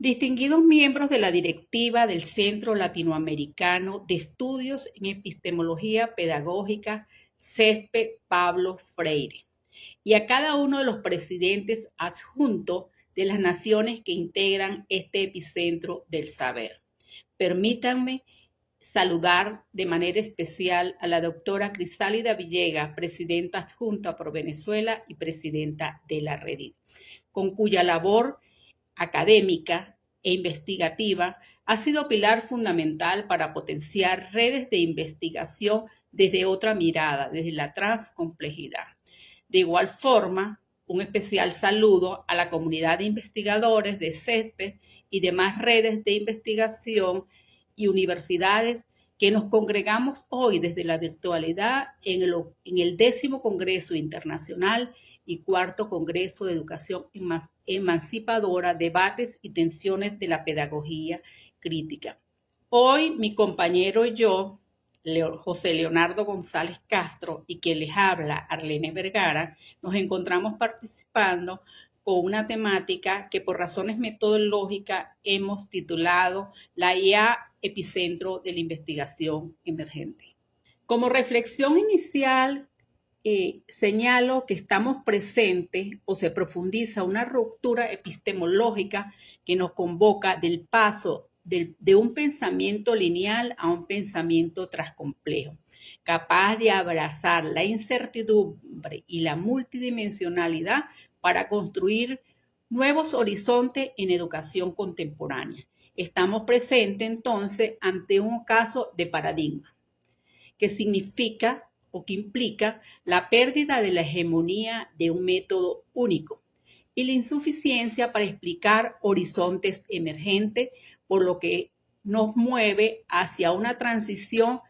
Distinguidos miembros de la directiva del Centro Latinoamericano de Estudios en Epistemología Pedagógica, CESPE Pablo Freire, y a cada uno de los presidentes adjuntos de las naciones que integran este epicentro del saber. Permítanme saludar de manera especial a la doctora Crisálida Villegas, presidenta adjunta por Venezuela y presidenta de la REDIT, con cuya labor académica e investigativa ha sido pilar fundamental para potenciar redes de investigación desde otra mirada, desde la transcomplejidad. De igual forma, un especial saludo a la comunidad de investigadores de CESPE y demás redes de investigación y universidades que nos congregamos hoy desde la virtualidad en el 10º Congreso Internacional y 4º Congreso de Educación Emancipadora, Debates y Tensiones de la Pedagogía Crítica. Hoy mi compañero y yo, José Leonardo González Castro, y quien les habla, Arlene Vergara, nos encontramos participando con una temática que por razones metodológicas hemos titulado la IA Epicentro de la Investigación Emergente. Como reflexión inicial, señalo que estamos presentes o se profundiza una ruptura epistemológica que nos convoca del paso de un pensamiento lineal a un pensamiento transcomplejo, capaz de abrazar la incertidumbre y la multidimensionalidad para construir nuevos horizontes en educación contemporánea. Estamos presentes entonces ante un caso de paradigma, que significa o que implica la pérdida de la hegemonía de un método único y la insuficiencia para explicar horizontes emergentes, por lo que nos mueve hacia una transición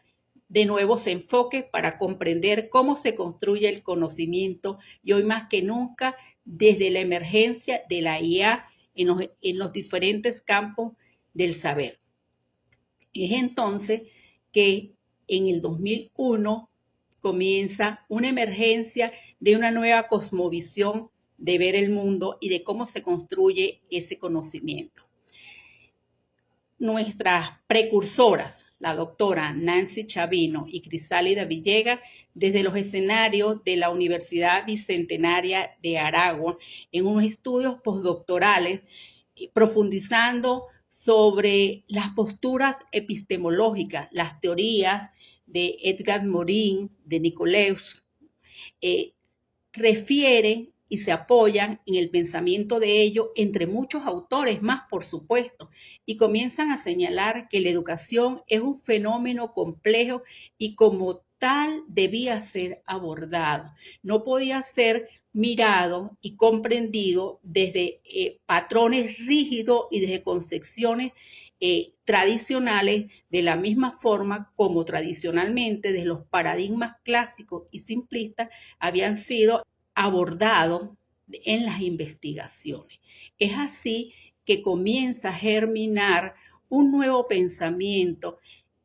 de nuevos enfoques para comprender cómo se construye el conocimiento y hoy más que nunca desde la emergencia de la IA en los diferentes campos del saber. Es entonces que en el 2001 comienza una emergencia de una nueva cosmovisión de ver el mundo y de cómo se construye ese conocimiento. Nuestras precursoras, la doctora Nancy Chavino y Crisálida Villegas, desde los escenarios de la Universidad Bicentenaria de Aragua, en unos estudios postdoctorales, profundizando sobre las posturas epistemológicas, las teorías de Edgar Morin, de Nicoleus, refieren y se apoyan en el pensamiento de ellos, entre muchos autores más, por supuesto, y comienzan a señalar que la educación es un fenómeno complejo y como tal debía ser abordado. No podía ser mirado y comprendido desde patrones rígidos y desde concepciones tradicionales, de la misma forma como tradicionalmente desde los paradigmas clásicos y simplistas habían sido abordados en las investigaciones. Es así que comienza a germinar un nuevo pensamiento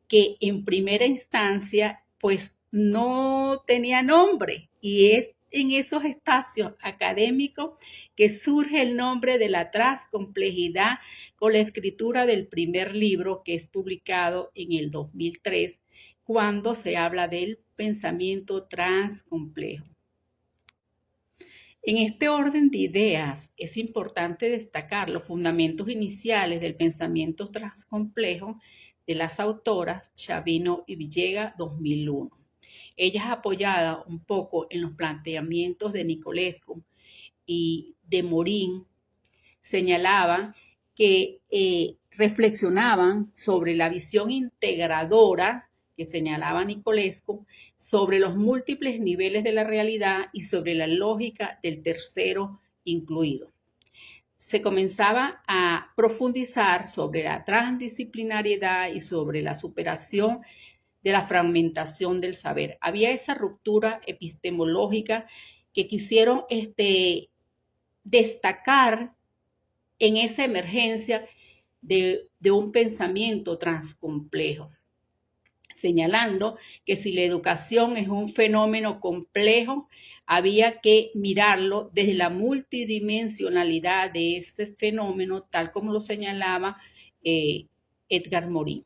que en primera instancia pues no tenía nombre, y es en esos espacios académicos que surge el nombre de la transcomplejidad con la escritura del primer libro, que es publicado en el 2003, cuando se habla del pensamiento transcomplejo. En este orden de ideas es importante destacar los fundamentos iniciales del pensamiento transcomplejo de las autoras Chavino y Villegas, 2001. Ellas, apoyadas un poco en los planteamientos de Nicolescu y de Morin, señalaban que reflexionaban sobre la visión integradora que señalaba Nicolescu, sobre los múltiples niveles de la realidad y sobre la lógica del tercero incluido. Se comenzaba a profundizar sobre la transdisciplinariedad y sobre la superación de la fragmentación del saber. Había esa ruptura epistemológica que quisieron destacar en esa emergencia de un pensamiento transcomplejo, señalando que si la educación es un fenómeno complejo, había que mirarlo desde la multidimensionalidad de este fenómeno, tal como lo señalaba Edgar Morin.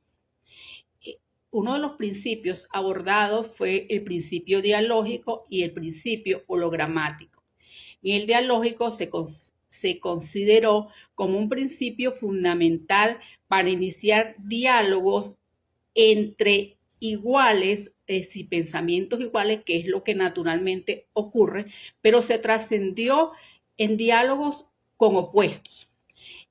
Uno de los principios abordados fue el principio dialógico y el principio hologramático. En el dialógico se consideró como un principio fundamental para iniciar diálogos entre iguales y pensamientos iguales, que es lo que naturalmente ocurre, pero se trascendió en diálogos con opuestos.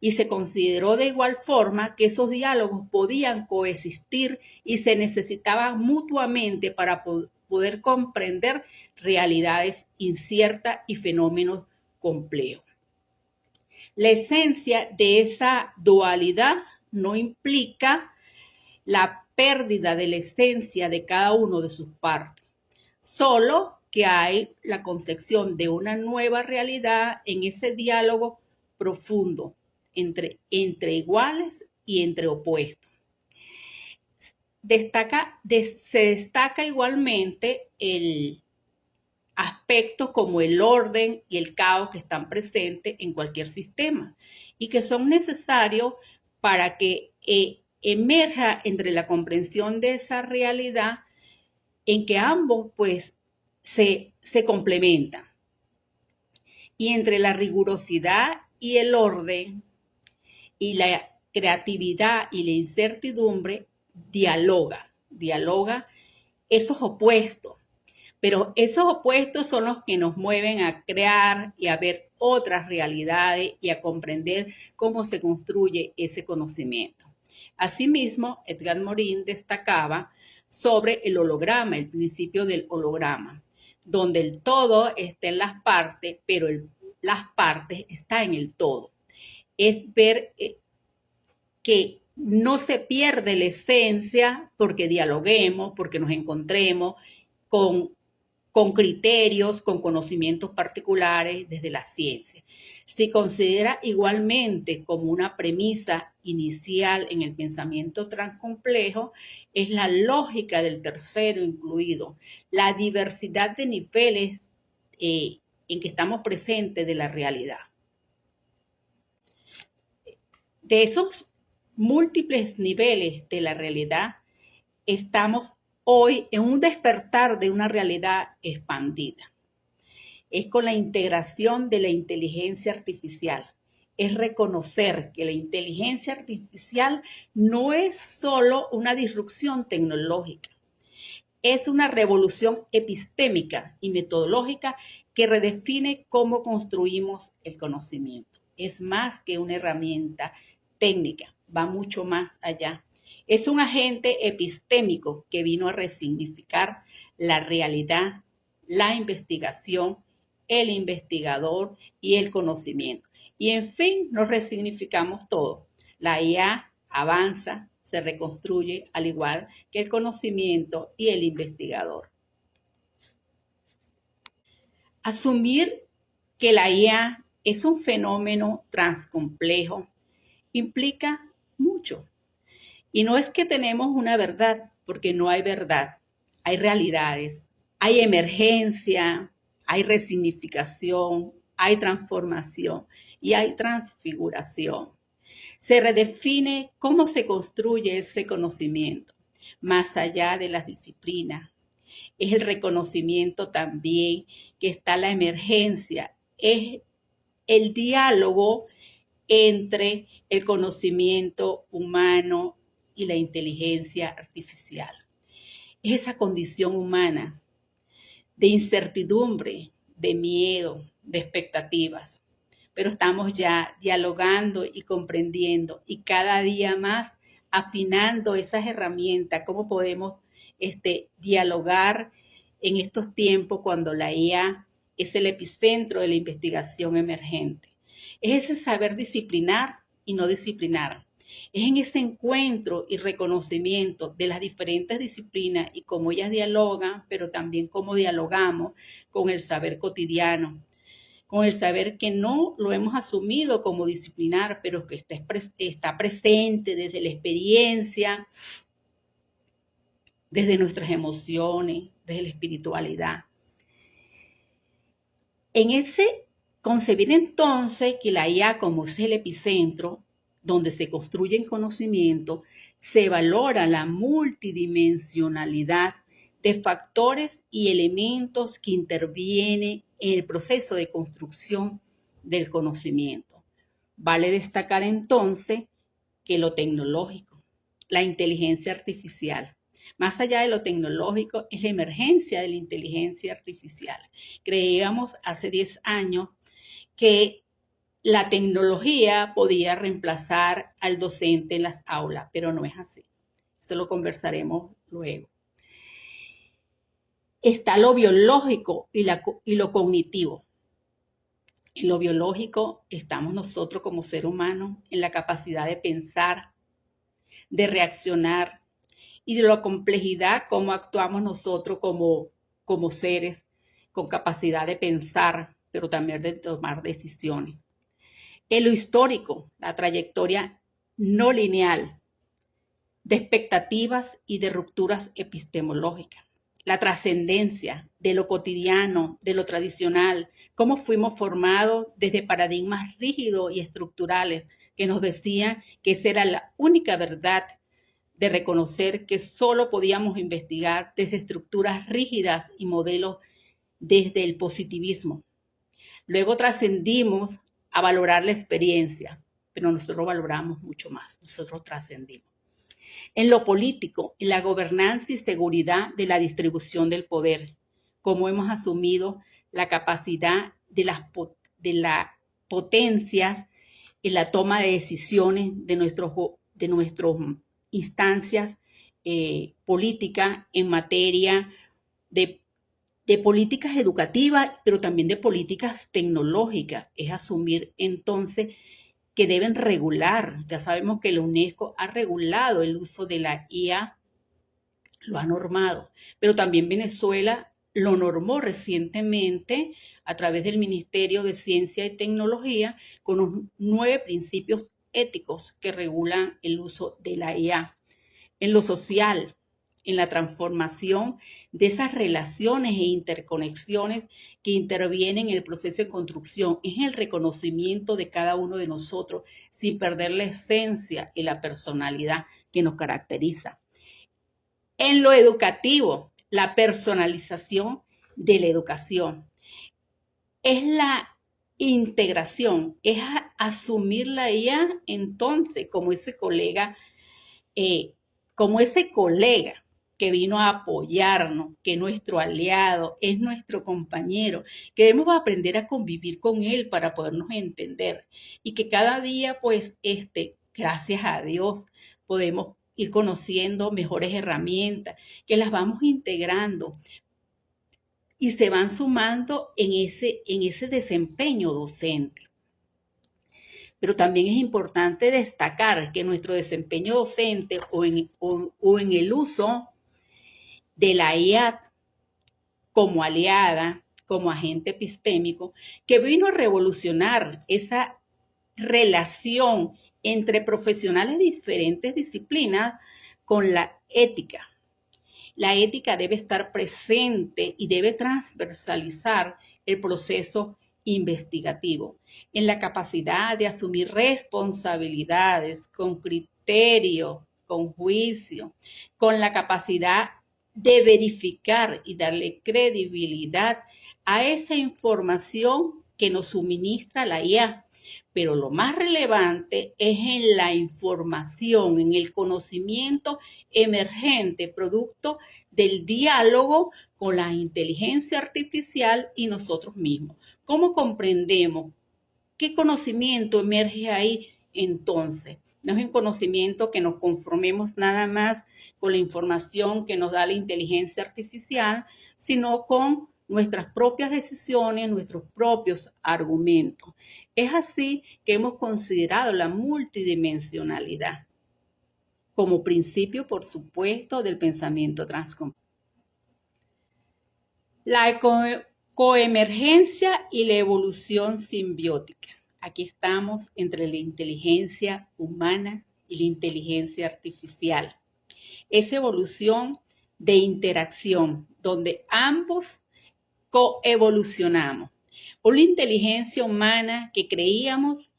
Y se consideró de igual forma que esos diálogos podían coexistir y se necesitaban mutuamente para poder comprender realidades inciertas y fenómenos complejos. La esencia de esa dualidad no implica la pérdida de la esencia de cada uno de sus partes, solo que hay la concepción de una nueva realidad en ese diálogo profundo entre iguales y entre opuestos. Se destaca igualmente el aspectos como el orden y el caos que están presentes en cualquier sistema y que son necesarios para que emerja entre la comprensión de esa realidad en que ambos pues se complementan. Y entre la rigurosidad y el orden y la creatividad y la incertidumbre dialoga esos opuestos. Pero esos opuestos son los que nos mueven a crear y a ver otras realidades y a comprender cómo se construye ese conocimiento. Asimismo, Edgar Morin destacaba sobre el holograma, el principio del holograma, donde el todo está en las partes, pero las partes están en el todo. Es ver que no se pierde la esencia porque dialoguemos, porque nos encontremos con criterios, con conocimientos particulares desde la ciencia. Se considera igualmente como una premisa inicial en el pensamiento transcomplejo es la lógica del tercero incluido, la diversidad de niveles en que estamos presentes de la realidad. De esos múltiples niveles de la realidad, estamos hoy en un despertar de una realidad expandida. Es con la integración de la inteligencia artificial. Es reconocer que la inteligencia artificial no es solo una disrupción tecnológica, es una revolución epistémica y metodológica que redefine cómo construimos el conocimiento. Es más que una herramienta técnica, va mucho más allá. Es un agente epistémico que vino a resignificar la realidad, la investigación, el investigador y el conocimiento. Y en fin, nos resignificamos todo. La IA avanza, se reconstruye al igual que el conocimiento y el investigador. Asumir que la IA es un fenómeno transcomplejo implica mucho. Y no es que tenemos una verdad, porque no hay verdad. Hay realidades, hay emergencia, hay resignificación, hay transformación y hay transfiguración. Se redefine cómo se construye ese conocimiento, más allá de las disciplinas. Es el reconocimiento también que está la emergencia, es el diálogo entre el conocimiento humano y la inteligencia artificial. Es esa condición humana de incertidumbre, de miedo, de expectativas. Pero estamos ya dialogando y comprendiendo y cada día más afinando esas herramientas, cómo podemos dialogar en estos tiempos cuando la IA es el epicentro de la investigación emergente. Es ese saber disciplinar y no disciplinar. Es en ese encuentro y reconocimiento de las diferentes disciplinas y cómo ellas dialogan, pero también cómo dialogamos con el saber cotidiano, con el saber que no lo hemos asumido como disciplinar, pero que está presente desde la experiencia, desde nuestras emociones, desde la espiritualidad. Concebir entonces que la IA como es el epicentro donde se construye conocimiento, se valora la multidimensionalidad de factores y elementos que intervienen en el proceso de construcción del conocimiento. Vale destacar entonces que lo tecnológico, la inteligencia artificial, más allá de lo tecnológico, es la emergencia de la inteligencia artificial. Creíamos hace 10 años que la tecnología podía reemplazar al docente en las aulas, pero no es así. Eso lo conversaremos luego. Está lo biológico y lo cognitivo. En lo biológico estamos nosotros como ser humano en la capacidad de pensar, de reaccionar y de la complejidad cómo actuamos nosotros como seres con capacidad de pensar, pero también de tomar decisiones. En lo histórico, la trayectoria no lineal de expectativas y de rupturas epistemológicas. La trascendencia de lo cotidiano, de lo tradicional, cómo fuimos formados desde paradigmas rígidos y estructurales que nos decían que esa era la única verdad, de reconocer que solo podíamos investigar desde estructuras rígidas y modelos desde el positivismo. Luego trascendimos a valorar la experiencia, pero nosotros valoramos mucho más, nosotros trascendimos. En lo político, en la gobernanza y seguridad de la distribución del poder, cómo hemos asumido la capacidad de las potencias en la toma de decisiones de nuestras instancias políticas en materia de políticas educativas, pero también de políticas tecnológicas. Es asumir entonces que deben regular. Ya sabemos que la UNESCO ha regulado el uso de la IA, lo ha normado, pero también Venezuela lo normó recientemente a través del Ministerio de Ciencia y Tecnología con los 9 principios éticos que regulan el uso de la IA. En lo social, en la transformación de esas relaciones e interconexiones que intervienen en el proceso de construcción, es el reconocimiento de cada uno de nosotros sin perder la esencia y la personalidad que nos caracteriza. En lo educativo, la personalización de la educación. Es la integración, es asumir la IA entonces como ese colega que vino a apoyarnos, que es nuestro aliado, es nuestro compañero, que debemos aprender a convivir con él para podernos entender y que cada día, pues, gracias a Dios, podemos ir conociendo mejores herramientas, que las vamos integrando y se van sumando en ese desempeño docente. Pero también es importante destacar que nuestro desempeño docente o en el uso de la IA como aliada, como agente epistémico, que vino a revolucionar esa relación entre profesionales de diferentes disciplinas con la ética. La ética debe estar presente y debe transversalizar el proceso investigativo, en la capacidad de asumir responsabilidades con criterio, con juicio, con la capacidad de verificar y darle credibilidad a esa información que nos suministra la IA. Pero lo más relevante es en la información, en el conocimiento emergente, producto del diálogo con la inteligencia artificial y nosotros mismos. ¿Cómo comprendemos? ¿Qué conocimiento emerge ahí entonces? No es un conocimiento que nos conformemos nada más con la información que nos da la inteligencia artificial, sino con nuestras propias decisiones, nuestros propios argumentos. Es así que hemos considerado la multidimensionalidad como principio, por supuesto, del pensamiento transcomunal. La coemergencia y la evolución simbiótica. Aquí estamos entre la inteligencia humana y la inteligencia artificial. Esa evolución de interacción donde ambos coevolucionamos. Una inteligencia humana que creíamos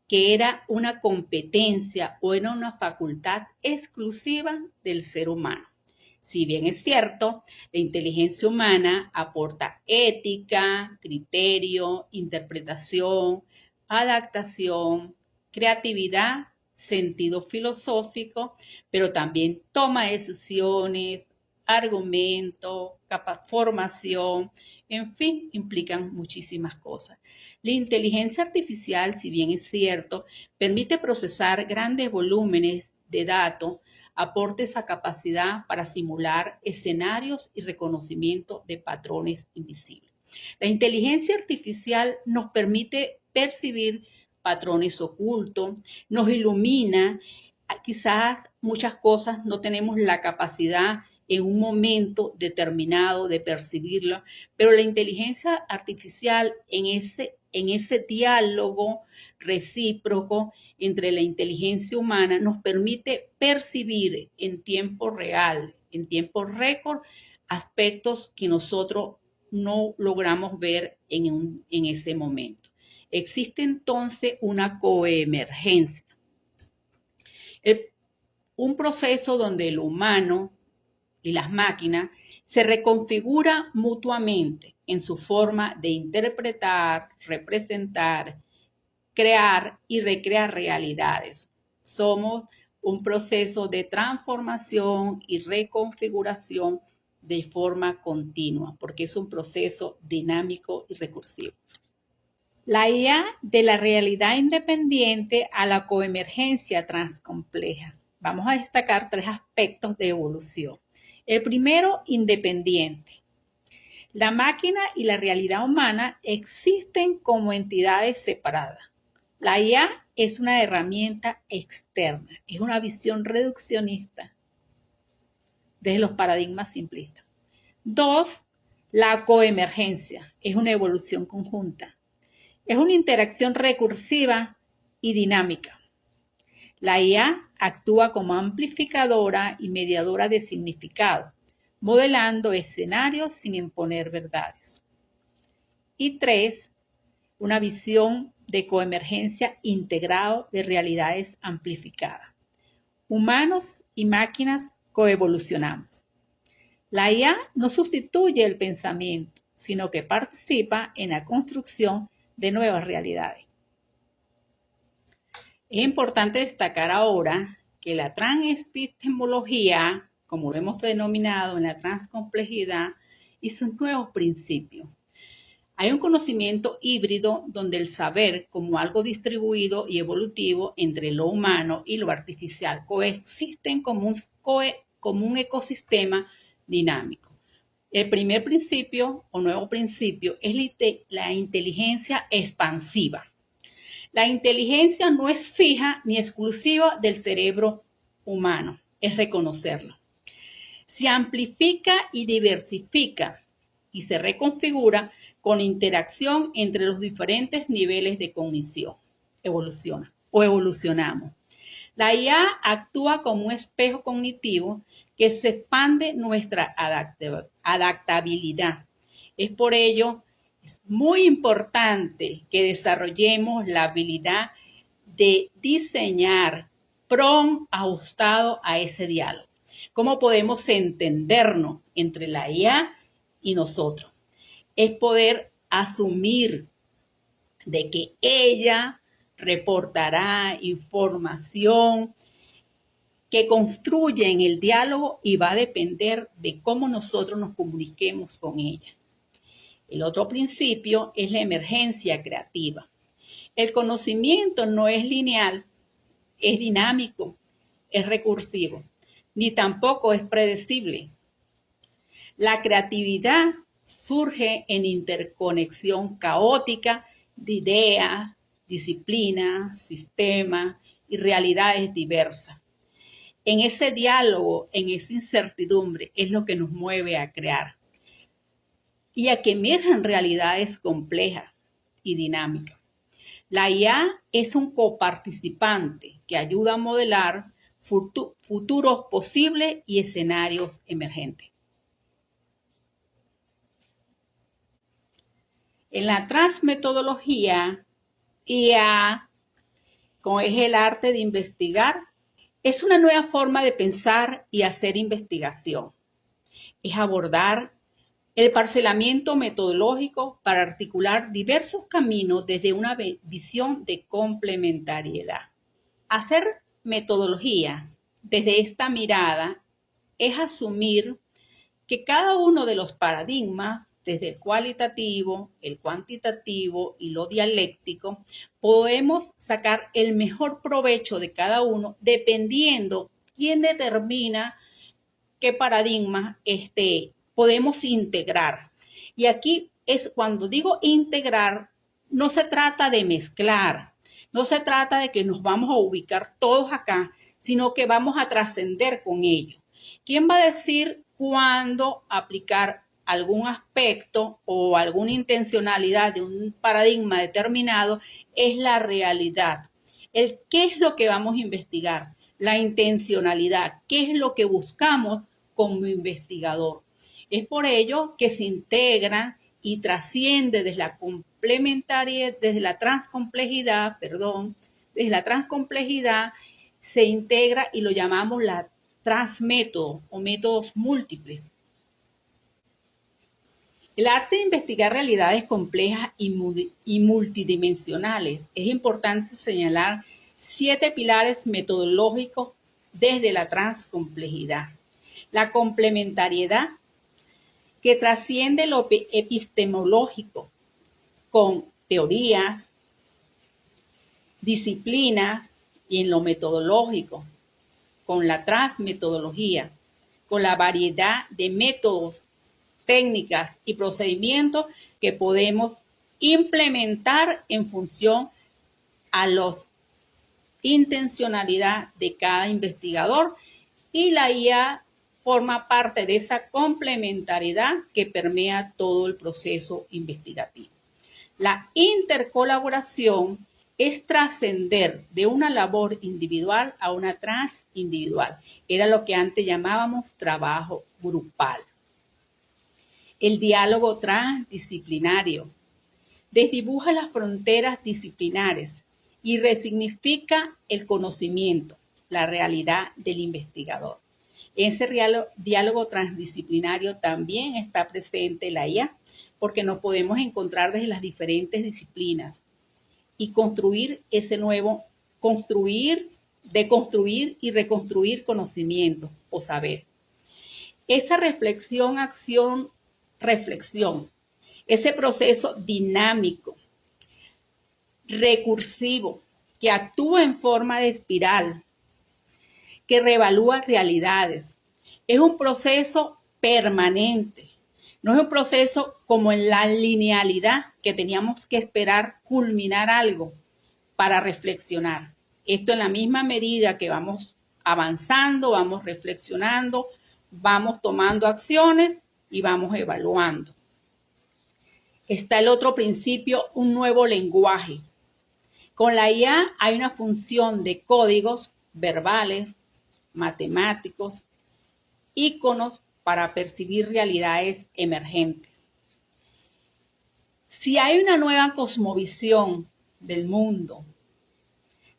que era una competencia o era una facultad exclusiva del ser humano. Si bien es cierto, la inteligencia humana aporta ética, criterio, interpretación, adaptación, creatividad, sentido filosófico, pero también toma decisiones, argumento, formación, en fin, implican muchísimas cosas. La inteligencia artificial, si bien es cierto, permite procesar grandes volúmenes de datos, aporta esa capacidad para simular escenarios y reconocimiento de patrones invisibles. La inteligencia artificial nos permite percibir patrones ocultos, nos ilumina. Quizás muchas cosas no tenemos la capacidad en un momento determinado de percibirlo, pero la inteligencia artificial en ese diálogo recíproco entre la inteligencia humana nos permite percibir en tiempo real, en tiempo récord, aspectos que nosotros no logramos ver en ese momento. Existe entonces una coemergencia, un proceso donde el humano y las máquinas se reconfigura mutuamente en su forma de interpretar, representar, crear y recrear realidades. Somos un proceso de transformación y reconfiguración de forma continua, porque es un proceso dinámico y recursivo. La IA de la realidad independiente a la coemergencia transcompleja. Vamos a destacar 3 aspectos de evolución. El primero, independiente. La máquina y la realidad humana existen como entidades separadas. La IA es una herramienta externa, es una visión reduccionista desde los paradigmas simplistas. 2, la coemergencia, es una evolución conjunta. Es una interacción recursiva y dinámica. La IA actúa como amplificadora y mediadora de significado, modelando escenarios sin imponer verdades. Y 3, una visión de coemergencia integrado de realidades amplificadas. Humanos y máquinas coevolucionamos. La IA no sustituye el pensamiento, sino que participa en la construcción de nuevas realidades. Es importante destacar ahora que la transepistemología, como lo hemos denominado en la transcomplejidad, y sus nuevos principios. Hay un conocimiento híbrido donde el saber como algo distribuido y evolutivo entre lo humano y lo artificial coexisten como un ecosistema dinámico. El primer principio o nuevo principio es la inteligencia expansiva. La inteligencia no es fija ni exclusiva del cerebro humano, es reconocerlo. Se amplifica y diversifica y se reconfigura con interacción entre los diferentes niveles de cognición. Evolucionamos. La IA actúa como un espejo cognitivo que se expande nuestra adaptabilidad. Es por ello es muy importante que desarrollemos la habilidad de diseñar prompt ajustado a ese diálogo. ¿Cómo podemos entendernos entre la IA y nosotros? Es poder asumir de que ella reportará información que construye en el diálogo y va a depender de cómo nosotros nos comuniquemos con ella. El otro principio es la emergencia creativa. El conocimiento no es lineal, es dinámico, es recursivo, ni tampoco es predecible. La creatividad surge en interconexión caótica de ideas, disciplinas, sistemas y realidades diversas. En ese diálogo, en esa incertidumbre, es lo que nos mueve a crear y a que emerjan realidades complejas y dinámicas. La IA es un coparticipante que ayuda a modelar futuros posibles y escenarios emergentes. En la transmetodología, IA, como es el arte de investigar, es una nueva forma de pensar y hacer investigación. Es abordar el parcelamiento metodológico para articular diversos caminos desde una visión de complementariedad. Hacer metodología desde esta mirada es asumir que cada uno de los paradigmas, desde el cualitativo, el cuantitativo y lo dialéctico, podemos sacar el mejor provecho de cada uno dependiendo quién determina qué paradigma podemos integrar. Y aquí es cuando digo integrar, no se trata de mezclar, no se trata de que nos vamos a ubicar todos acá, sino que vamos a trascender con ello. ¿Quién va a decir cuándo aplicar algún aspecto o alguna intencionalidad de un paradigma determinado? Es la realidad. ¿Qué es lo que vamos a investigar? La intencionalidad. ¿Qué es lo que buscamos como investigador? Es por ello que se integra y trasciende desde la complementariedad, desde la transcomplejidad, se integra y lo llamamos la transmétodo o métodos múltiples. El arte de investigar realidades complejas y multidimensionales. Es importante señalar 7 pilares metodológicos desde la transcomplejidad. La complementariedad, que trasciende lo epistemológico con teorías, disciplinas y en lo metodológico, con la transmetodología, con la variedad de métodos, técnicas y procedimientos que podemos implementar en función a la intencionalidad de cada investigador, y la IA forma parte de esa complementariedad que permea todo el proceso investigativo. La intercolaboración es trascender de una labor individual a una transindividual. Era lo que antes llamábamos trabajo grupal. El diálogo transdisciplinario desdibuja las fronteras disciplinares y resignifica el conocimiento, la realidad del investigador. En ese diálogo transdisciplinario también está presente la IA, porque nos podemos encontrar desde las diferentes disciplinas y construir ese nuevo, deconstruir y reconstruir conocimiento o saber. Esa reflexión, acción, reflexión, ese proceso dinámico, recursivo, que actúa en forma de espiral, que reevalúa realidades. Es un proceso permanente. No es un proceso como en la linealidad, que teníamos que esperar culminar algo para reflexionar. Esto en la misma medida que vamos avanzando, vamos reflexionando, vamos tomando acciones y vamos evaluando. Está el otro principio, un nuevo lenguaje. Con la IA hay una función de códigos verbales, matemáticos, íconos para percibir realidades emergentes. Si hay una nueva cosmovisión del mundo,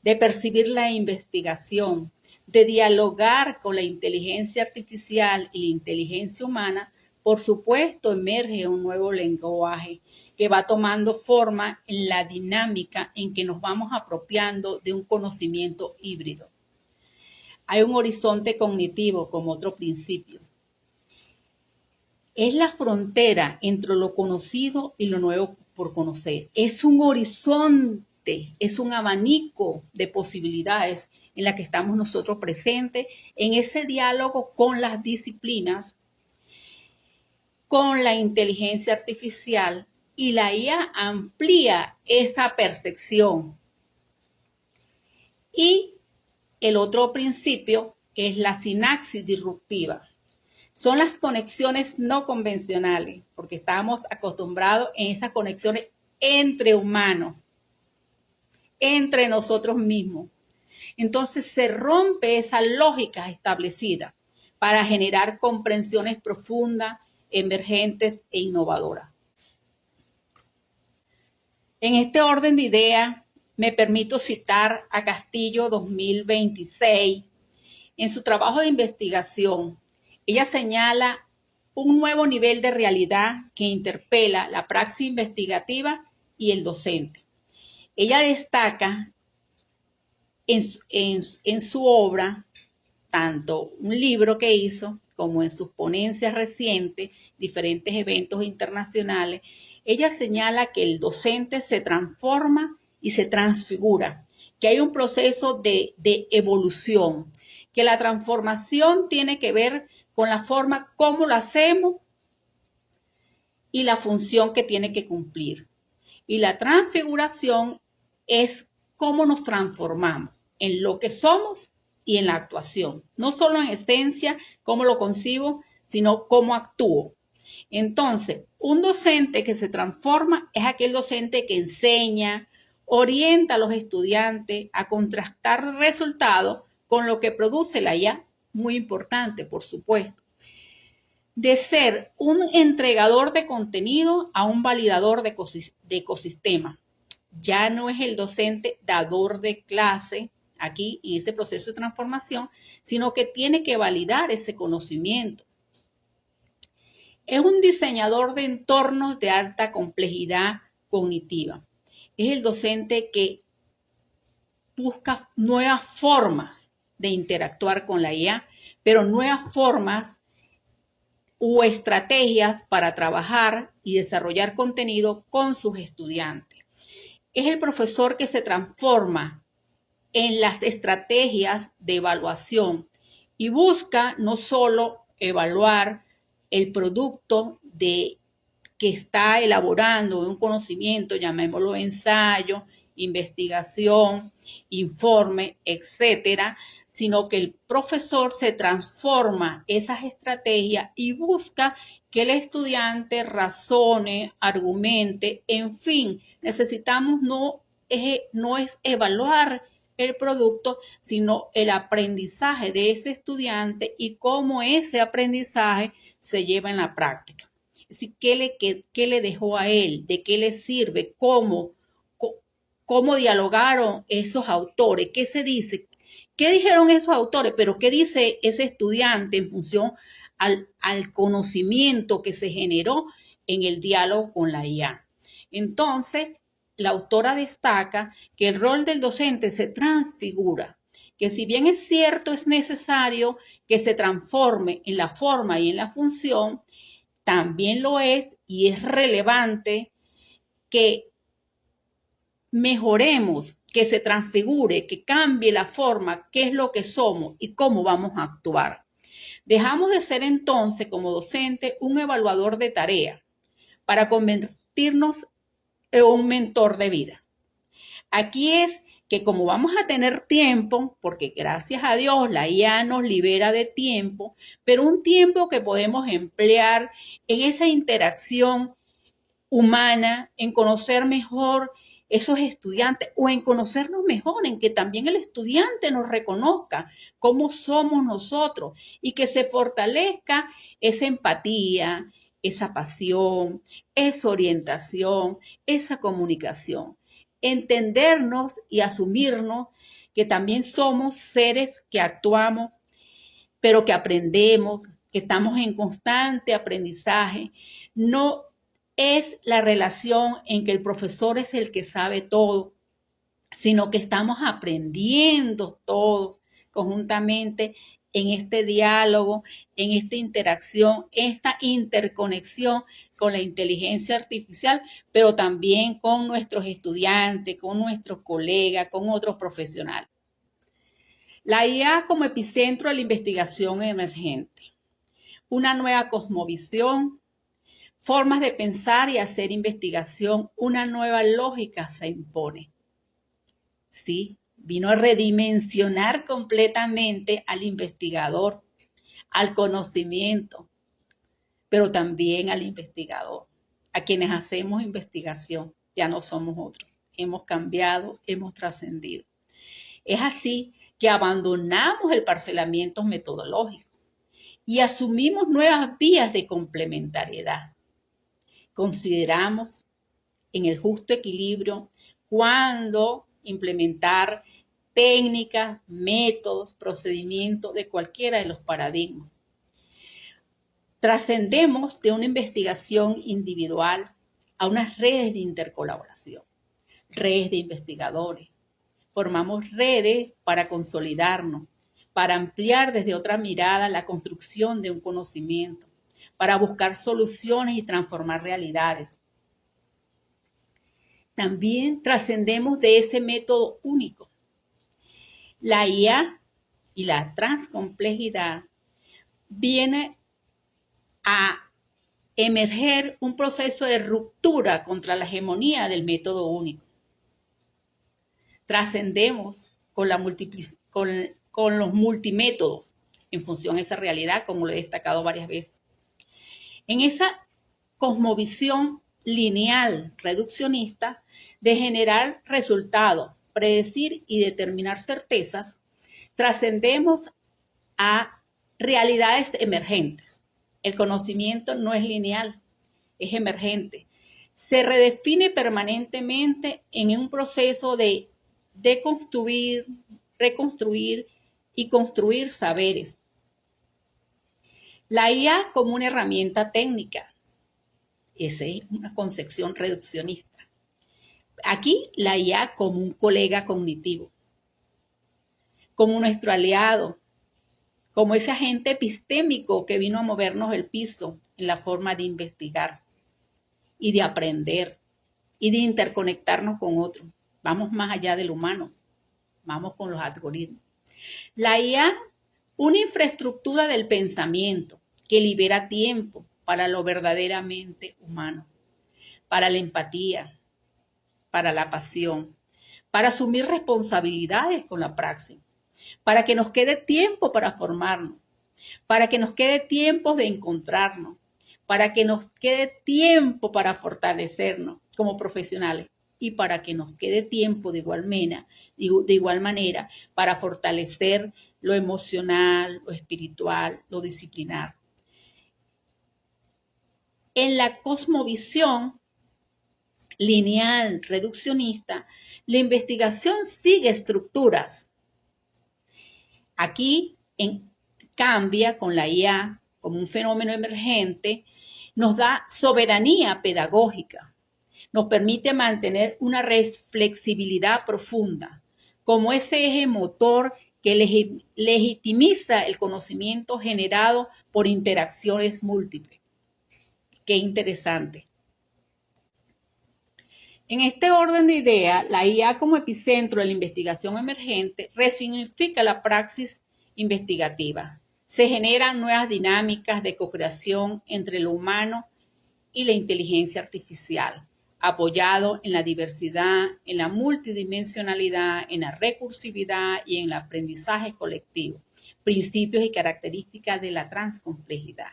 de percibir la investigación, de dialogar con la inteligencia artificial y la inteligencia humana, por supuesto emerge un nuevo lenguaje que va tomando forma en la dinámica en que nos vamos apropiando de un conocimiento híbrido. Hay un horizonte cognitivo como otro principio. Es la frontera entre lo conocido y lo nuevo por conocer. Es un horizonte, es un abanico de posibilidades en la que estamos nosotros presentes en ese diálogo con las disciplinas, con la inteligencia artificial, y la IA amplía esa percepción. Y el otro principio es la sinapsis disruptiva. Son las conexiones no convencionales, porque estamos acostumbrados en esas conexiones entre humanos, entre nosotros mismos. Entonces se rompe esa lógica establecida para generar comprensiones profundas, emergentes e innovadoras. En este orden de ideas, me permito citar a Castillo 2026. En su trabajo de investigación, ella señala un nuevo nivel de realidad que interpela la praxis investigativa y el docente. Ella destaca en su obra, tanto un libro que hizo como en sus ponencias recientes, diferentes eventos internacionales, ella señala que el docente se transforma y se transfigura, que hay un proceso de evolución, que la transformación tiene que ver con la forma como lo hacemos y la función que tiene que cumplir. Y la transfiguración es cómo nos transformamos en lo que somos y en la actuación. No solo en esencia, cómo lo concibo, sino cómo actúo. Entonces, un docente que se transforma es aquel docente que enseña, orienta a los estudiantes a contrastar resultados con lo que produce la IA, muy importante, por supuesto. De ser un entregador de contenido a un validador de ecosistema. Ya no es el docente dador de clase aquí en ese proceso de transformación, sino que tiene que validar ese conocimiento. Es un diseñador de entornos de alta complejidad cognitiva. Es el docente que busca nuevas formas de interactuar con la IA, pero nuevas formas o estrategias para trabajar y desarrollar contenido con sus estudiantes. Es el profesor que se transforma en las estrategias de evaluación y busca no solo evaluar el producto que está elaborando un conocimiento, llamémoslo ensayo, investigación, informe, etcétera, sino que el profesor se transforma esas estrategias y busca que el estudiante razone, argumente, en fin, necesitamos no es evaluar el producto, sino el aprendizaje de ese estudiante y cómo ese aprendizaje se lleva en la práctica. Es decir, qué le dejó a él, de qué le sirve, cómo dialogaron esos autores, qué se dice, qué dijeron esos autores, pero qué dice ese estudiante en función al conocimiento que se generó en el diálogo con la IA. Entonces, la autora destaca que el rol del docente se transfigura, que si bien es cierto, es necesario que se transforme en la forma y en la función, también lo es y es relevante que mejoremos, que se transfigure, que cambie la forma, qué es lo que somos y cómo vamos a actuar. Dejamos de ser entonces como docente un evaluador de tarea para convertirnos en un mentor de vida. Aquí es que como vamos a tener tiempo, porque gracias a Dios la IA nos libera de tiempo, pero un tiempo que podemos emplear en esa interacción humana, en conocer mejor esos estudiantes o en conocernos mejor, en que también el estudiante nos reconozca cómo somos nosotros y que se fortalezca esa empatía, esa pasión, esa orientación, esa comunicación. Entendernos y asumirnos que también somos seres que actuamos, pero que aprendemos, que estamos en constante aprendizaje. No es la relación en que el profesor es el que sabe todo, sino que estamos aprendiendo todos conjuntamente en este diálogo, en esta interacción, esta interconexión con la inteligencia artificial, pero también con nuestros estudiantes, con nuestros colegas, con otros profesionales. La IA como epicentro de la investigación emergente, una nueva cosmovisión, formas de pensar y hacer investigación, una nueva lógica se impone. Sí, vino a redimensionar completamente al investigador, al conocimiento, pero también al investigador, a quienes hacemos investigación. Ya no somos otros. Hemos cambiado, hemos trascendido. Es así que abandonamos el parcelamiento metodológico y asumimos nuevas vías de complementariedad. Consideramos en el justo equilibrio, cuándo implementar técnicas, métodos, procedimientos de cualquiera de los paradigmas. Trascendemos de una investigación individual a unas redes de intercolaboración, redes de investigadores. Formamos redes para consolidarnos, para ampliar desde otra mirada la construcción de un conocimiento, para buscar soluciones y transformar realidades. También trascendemos de ese método único. La IA y la transcomplejidad viene a emerger un proceso de ruptura contra la hegemonía del método único. Trascendemos con los multimétodos en función de esa realidad, como lo he destacado varias veces. En esa cosmovisión lineal reduccionista de generar resultados, predecir y determinar certezas, trascendemos a realidades emergentes. El conocimiento no es lineal, es emergente. Se redefine permanentemente en un proceso de deconstruir, reconstruir y construir saberes. La IA como una herramienta técnica. Esa es una concepción reduccionista. Aquí la IA como un colega cognitivo, como nuestro aliado, como ese agente epistémico que vino a movernos el piso en la forma de investigar y de aprender y de interconectarnos con otros. Vamos más allá del humano, vamos con los algoritmos. La IA, una infraestructura del pensamiento que libera tiempo para lo verdaderamente humano, para la empatía, para la pasión, para asumir responsabilidades con la praxis, para que nos quede tiempo para formarnos, para que nos quede tiempo de encontrarnos, para que nos quede tiempo para fortalecernos como profesionales y para que nos quede tiempo de igual manera para fortalecer lo emocional, lo espiritual, lo disciplinar. En la cosmovisión lineal reduccionista, la investigación sigue estructuras. Aquí cambia con la IA como un fenómeno emergente, nos da soberanía pedagógica, nos permite mantener una flexibilidad profunda, como ese eje motor que legitimiza el conocimiento generado por interacciones múltiples. Qué interesante. En este orden de ideas, la IA como epicentro de la investigación emergente resignifica la praxis investigativa. Se generan nuevas dinámicas de co-creación entre lo humano y la inteligencia artificial, apoyado en la diversidad, en la multidimensionalidad, en la recursividad y en el aprendizaje colectivo, principios y características de la transcomplejidad.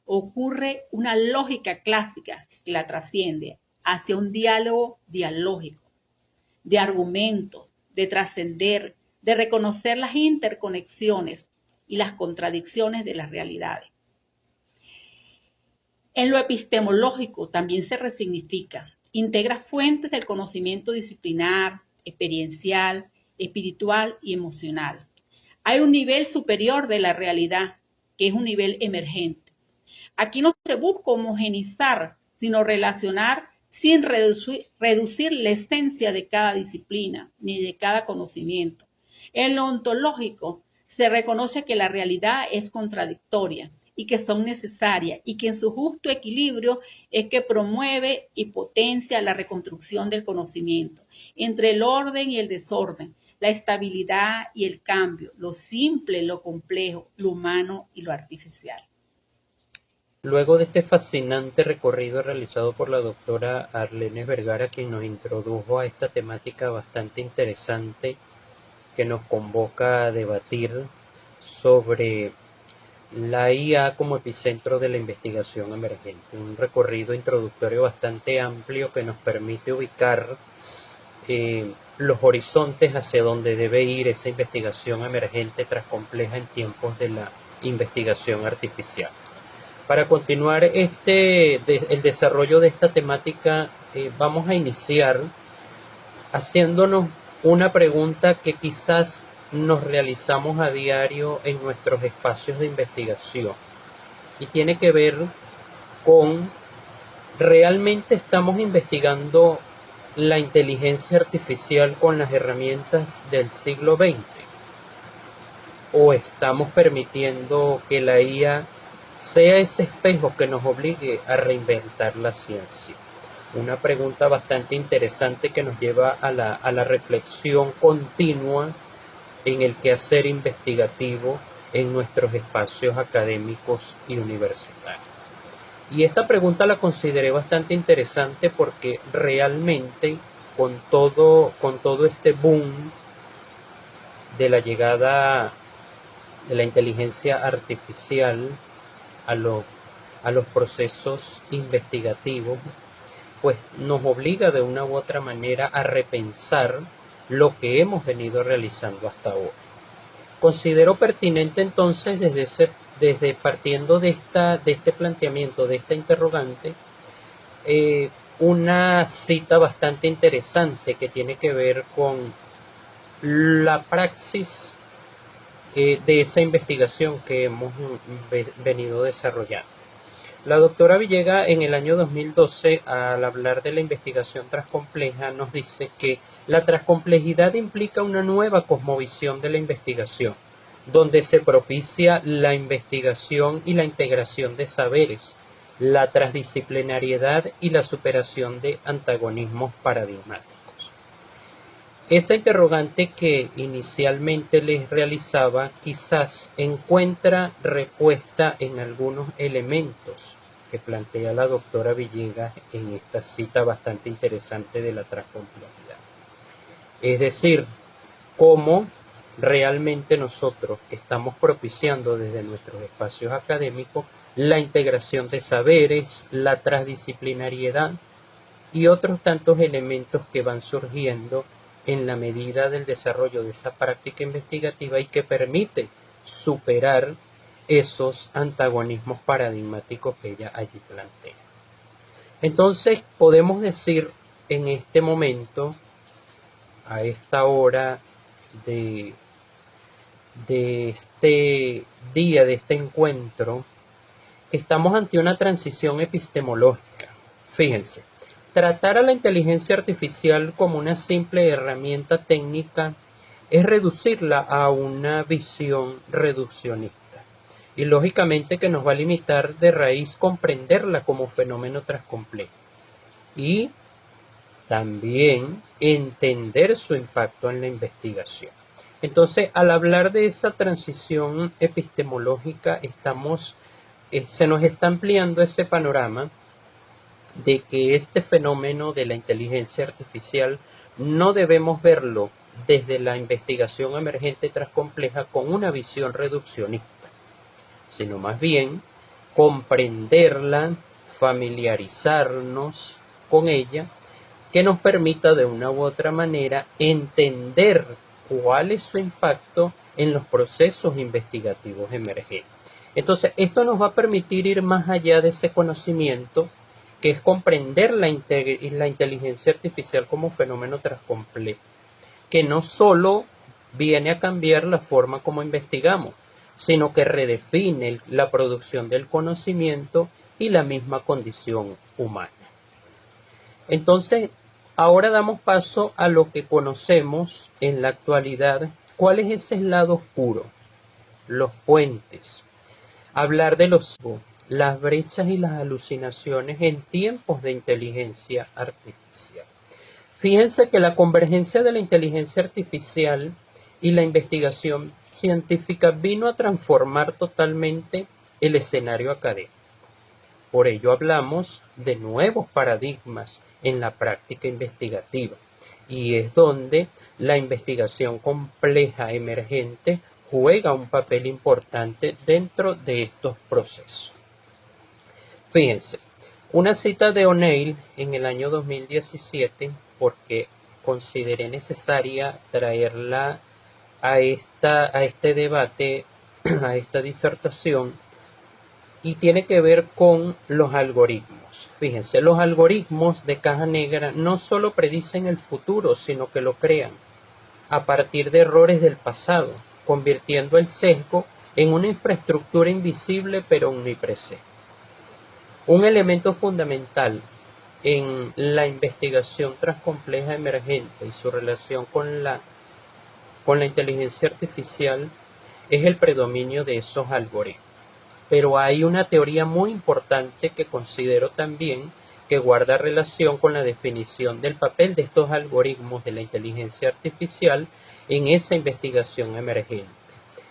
Ocurre una lógica clásica que la trasciende hacia un diálogo dialógico, de argumentos, de trascender, de reconocer las interconexiones y las contradicciones de las realidades. En lo epistemológico también se resignifica, integra fuentes del conocimiento disciplinar, experiencial, espiritual y emocional. Hay un nivel superior de la realidad, que es un nivel emergente. Aquí no se busca homogenizar, sino relacionar sin reducir la esencia de cada disciplina ni de cada conocimiento. En lo ontológico se reconoce que la realidad es contradictoria y que son necesarias y que en su justo equilibrio es que promueve y potencia la reconstrucción del conocimiento entre el orden y el desorden, la estabilidad y el cambio, lo simple, lo complejo, lo humano y lo artificial. Luego de este fascinante recorrido realizado por la doctora Arlenes Vergara, quien nos introdujo a esta temática bastante interesante que nos convoca a debatir sobre la IA como epicentro de la investigación emergente, un recorrido introductorio bastante amplio que nos permite ubicar los horizontes hacia donde debe ir esa investigación emergente tras compleja en tiempos de la investigación artificial. Para continuar el desarrollo de esta temática, vamos a iniciar haciéndonos una pregunta que quizás nos realizamos a diario en nuestros espacios de investigación y tiene que ver con: ¿realmente estamos investigando la inteligencia artificial con las herramientas del siglo XX? ¿O estamos permitiendo que la IA sea ese espejo que nos obligue a reinventar la ciencia? Una pregunta bastante interesante que nos lleva a la reflexión continua en el quehacer investigativo en nuestros espacios académicos y universitarios. Y esta pregunta la consideré bastante interesante porque realmente con todo este boom de la llegada de la inteligencia artificial a, a los procesos investigativos, pues nos obliga de una u otra manera a repensar lo que hemos venido realizando hasta ahora. Considero pertinente entonces desde partiendo de este planteamiento, de esta interrogante, una cita bastante interesante que tiene que ver con la praxis de esa investigación que hemos venido desarrollando. La doctora Villegas en el año 2012, al hablar de la investigación transcompleja, nos dice que la transcomplejidad implica una nueva cosmovisión de la investigación, donde se propicia la investigación y la integración de saberes, la transdisciplinariedad y la superación de antagonismos paradigmáticos. Esa interrogante que inicialmente les realizaba quizás encuentra respuesta en algunos elementos que plantea la doctora Villegas en esta cita bastante interesante de la transcomplejidad. Es decir, cómo realmente nosotros estamos propiciando desde nuestros espacios académicos la integración de saberes, la transdisciplinariedad y otros tantos elementos que van surgiendo en la medida del desarrollo de esa práctica investigativa y que permite superar esos antagonismos paradigmáticos que ella allí plantea. Entonces podemos decir en este momento, a esta hora de este día, de este encuentro, que estamos ante una transición epistemológica. Fíjense, tratar a la inteligencia artificial como una simple herramienta técnica es reducirla a una visión reduccionista. Y lógicamente que nos va a limitar de raíz comprenderla como fenómeno transcomplejo. Y también entender su impacto en la investigación. Entonces, al hablar de esa transición epistemológica, se nos está ampliando ese panorama de que este fenómeno de la inteligencia artificial no debemos verlo desde la investigación emergente transcompleja con una visión reduccionista, sino más bien comprenderla, familiarizarnos con ella, que nos permita de una u otra manera entender cuál es su impacto en los procesos investigativos emergentes. Entonces, esto nos va a permitir ir más allá de ese conocimiento, que es comprender la inteligencia artificial como fenómeno transcomplejo, que no solo viene a cambiar la forma como investigamos, sino que redefine la producción del conocimiento y la misma condición humana. Entonces, ahora damos paso a lo que conocemos en la actualidad. ¿Cuál es ese lado oscuro? Los puentes. Hablar de las brechas y las alucinaciones en tiempos de inteligencia artificial. Fíjense que la convergencia de la inteligencia artificial y la investigación científica vino a transformar totalmente el escenario académico. Por ello hablamos de nuevos paradigmas en la práctica investigativa, y es donde la investigación compleja emergente juega un papel importante dentro de estos procesos. Fíjense, una cita de O'Neill en el año 2017, porque consideré necesaria traerla a este debate, a esta disertación, y tiene que ver con los algoritmos. algoritmos. Fíjense, los algoritmos de caja negra no solo predicen el futuro, sino que lo crean a partir de errores del pasado, convirtiendo el sesgo en una infraestructura invisible pero omnipresente. Un elemento fundamental en la investigación transcompleja emergente y su relación con la inteligencia artificial es el predominio de esos algoritmos. Pero hay una teoría muy importante que considero también que guarda relación con la definición del papel de estos algoritmos de la inteligencia artificial en esa investigación emergente.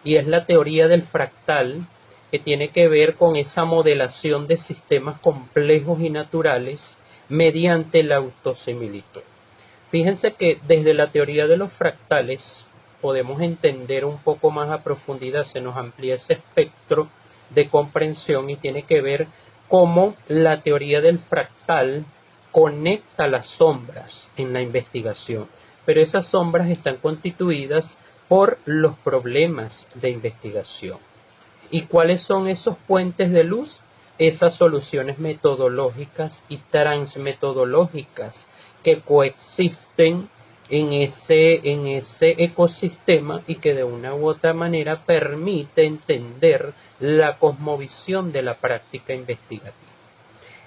Y es la teoría del fractal, que tiene que ver con esa modelación de sistemas complejos y naturales mediante la autosimilitud. Fíjense que desde la teoría de los fractales podemos entender un poco más a profundidad, se nos amplía ese espectro de comprensión y tiene que ver cómo la teoría del fractal conecta las sombras en la investigación, pero esas sombras están constituidas por los problemas de investigación. ¿Y cuáles son esos puentes de luz? Esas soluciones metodológicas y transmetodológicas que coexisten en ese ecosistema y que de una u otra manera permite entender la cosmovisión de la práctica investigativa.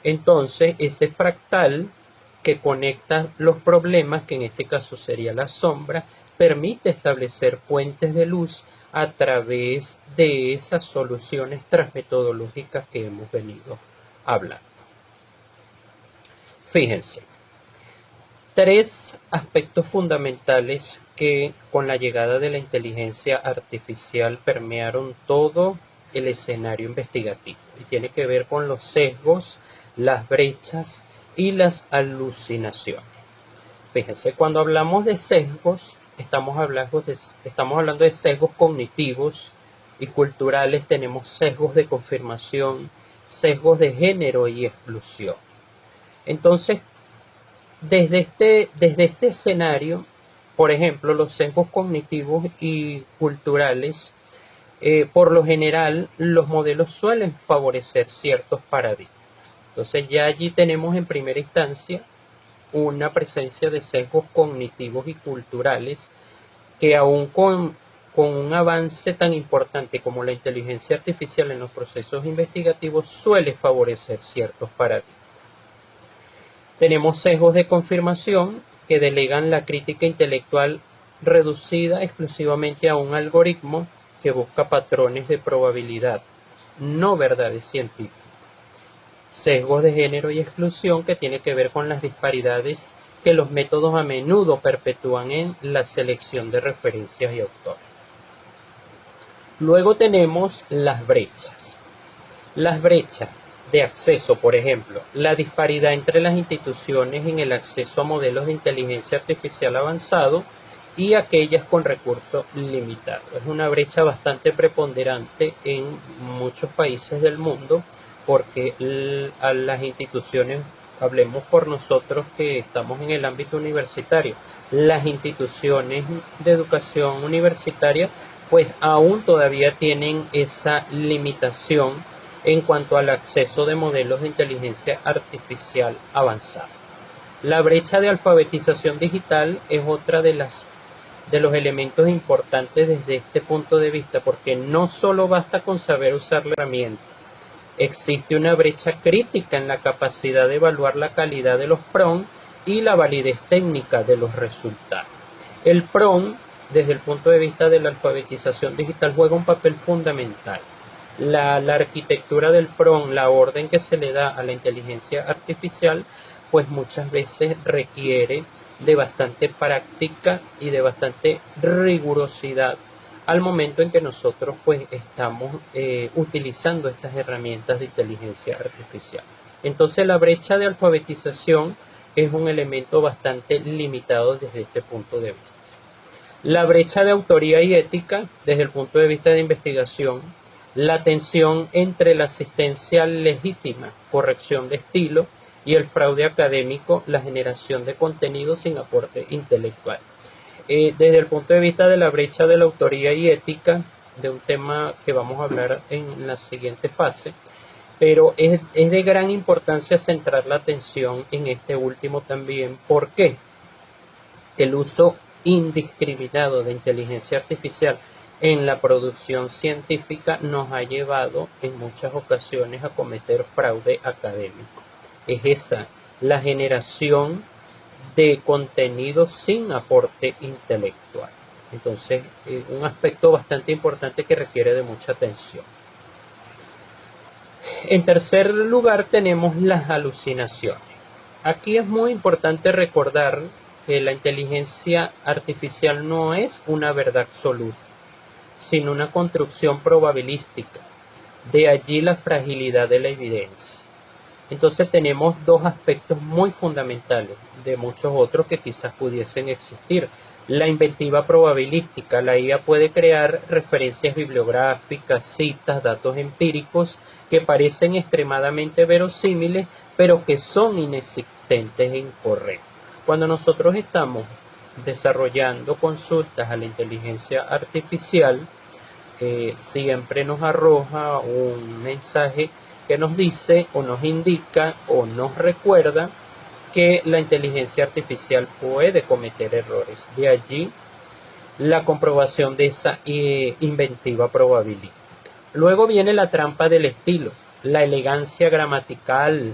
Entonces, ese fractal que conecta los problemas, que en este caso sería la sombra, permite establecer puentes de luz a través de esas soluciones transmetodológicas que hemos venido hablando. Fíjense, tres aspectos fundamentales que con la llegada de la inteligencia artificial permearon todo el escenario investigativo y tiene que ver con los sesgos, las brechas y las alucinaciones. Fíjense, cuando hablamos de sesgos, estamos hablando de sesgos cognitivos y culturales, tenemos sesgos de confirmación, sesgos de género y exclusión. Entonces, desde este escenario, por ejemplo, los sesgos cognitivos y culturales, por lo general, los modelos suelen favorecer ciertos paradigmas. Entonces, ya allí tenemos en primera instancia una presencia de sesgos cognitivos y culturales que aún con un avance tan importante como la inteligencia artificial en los procesos investigativos suele favorecer ciertos paradigmas. Tenemos sesgos de confirmación que delegan la crítica intelectual reducida exclusivamente a un algoritmo que busca patrones de probabilidad, no verdades científicas. Sesgos de género y exclusión que tiene que ver con las disparidades que los métodos a menudo perpetúan en la selección de referencias y autores. Luego tenemos las brechas. Las brechas de acceso, por ejemplo, la disparidad entre las instituciones en el acceso a modelos de inteligencia artificial avanzado y aquellas con recursos limitados. Es una brecha bastante preponderante en muchos países del mundo porque a las instituciones, hablemos por nosotros que estamos en el ámbito universitario, las instituciones de educación universitaria pues aún todavía tienen esa limitación en cuanto al acceso de modelos de inteligencia artificial avanzada. La brecha de alfabetización digital es otra de los elementos importantes desde este punto de vista, porque no solo basta con saber usar la herramienta, existe una brecha crítica en la capacidad de evaluar la calidad de los prompts y la validez técnica de los resultados. El prompt, desde el punto de vista de la alfabetización digital, juega un papel fundamental. La arquitectura del prompt, la orden que se le da a la inteligencia artificial, pues muchas veces requiere de bastante práctica y de bastante rigurosidad al momento en que nosotros pues estamos utilizando estas herramientas de inteligencia artificial. Entonces la brecha de alfabetización es un elemento bastante limitado desde este punto de vista. La brecha de autoría y ética desde el punto de vista de investigación, la tensión entre la asistencia legítima, corrección de estilo y el fraude académico, la generación de contenido sin aporte intelectual. Desde el punto de vista de la brecha de la autoría y ética, de un tema que vamos a hablar en la siguiente fase, pero es de gran importancia centrar la atención en este último también. ¿Por qué? El uso indiscriminado de inteligencia artificial en la producción científica nos ha llevado en muchas ocasiones a cometer fraude académico. Es esa, la generación de contenido sin aporte intelectual. Entonces, un aspecto bastante importante que requiere de mucha atención. En tercer lugar tenemos las alucinaciones. Aquí es muy importante recordar que la inteligencia artificial no es una verdad absoluta, sino una construcción probabilística. De allí la fragilidad de la evidencia. Entonces tenemos dos aspectos muy fundamentales, de muchos otros que quizás pudiesen existir. La inventiva probabilística, la IA puede crear referencias bibliográficas, citas, datos empíricos que parecen extremadamente verosímiles, pero que son inexistentes e incorrectos. Cuando nosotros estamos desarrollando consultas a la inteligencia artificial, siempre nos arroja un mensaje que nos dice o nos indica o nos recuerda que la inteligencia artificial puede cometer errores. De allí la comprobación de esa inventiva probabilística. Luego viene la trampa del estilo. La elegancia gramatical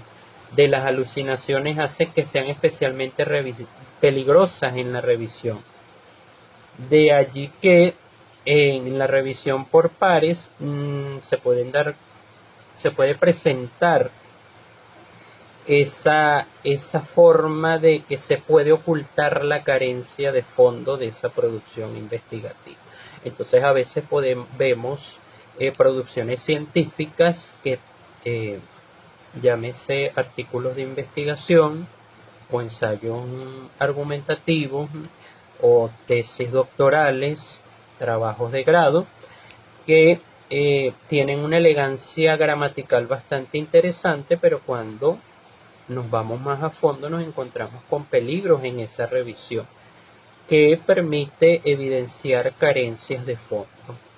de las alucinaciones hace que sean especialmente peligrosas en la revisión. De allí que en la revisión por pares se puede presentar esa forma de que se puede ocultar la carencia de fondo de esa producción investigativa. Entonces a veces vemos producciones científicas que llámese artículos de investigación o ensayos argumentativos o tesis doctorales, trabajos de grado, que tienen una elegancia gramatical bastante interesante, pero cuando nos vamos más a fondo nos encontramos con peligros en esa revisión que permite evidenciar carencias de fondo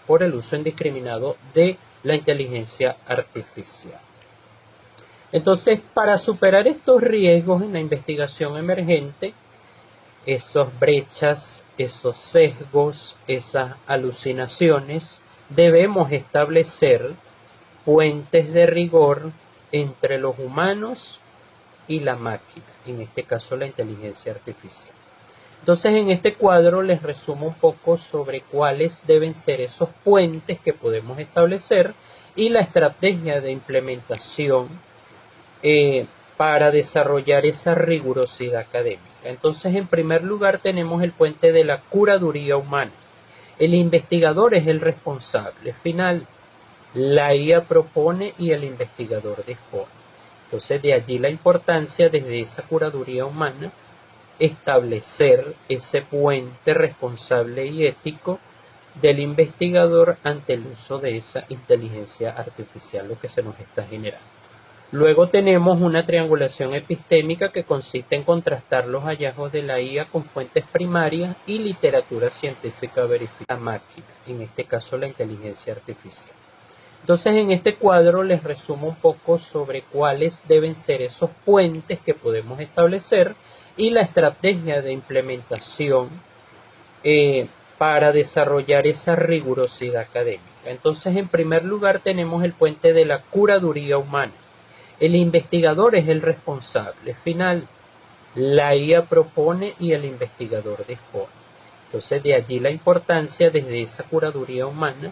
por el uso indiscriminado de la inteligencia artificial. Entonces, para superar estos riesgos en la investigación emergente, esas brechas, esos sesgos, esas alucinaciones, debemos establecer puentes de rigor entre los humanos y la máquina, en este caso la inteligencia artificial. Entonces, en este cuadro les resumo un poco sobre cuáles deben ser esos puentes que podemos establecer y la estrategia de implementación para desarrollar esa rigurosidad académica. Entonces, en primer lugar, tenemos el puente de la curaduría humana. El investigador es el responsable final. La IA propone y el investigador dispone. Entonces, de allí la importancia desde esa curaduría humana establecer ese puente responsable y ético del investigador ante el uso de esa inteligencia artificial, lo que se nos está generando. Luego tenemos una triangulación epistémica que consiste en contrastar los hallazgos de la IA con fuentes primarias y literatura científica verificada máquina, en este caso la inteligencia artificial. Entonces, en este cuadro les resumo un poco sobre cuáles deben ser esos puentes que podemos establecer y la estrategia de implementación para desarrollar esa rigurosidad académica. Entonces, en primer lugar, tenemos el puente de la curaduría humana. El investigador es el responsable final. La IA propone y el investigador dispone. Entonces, de allí la importancia desde esa curaduría humana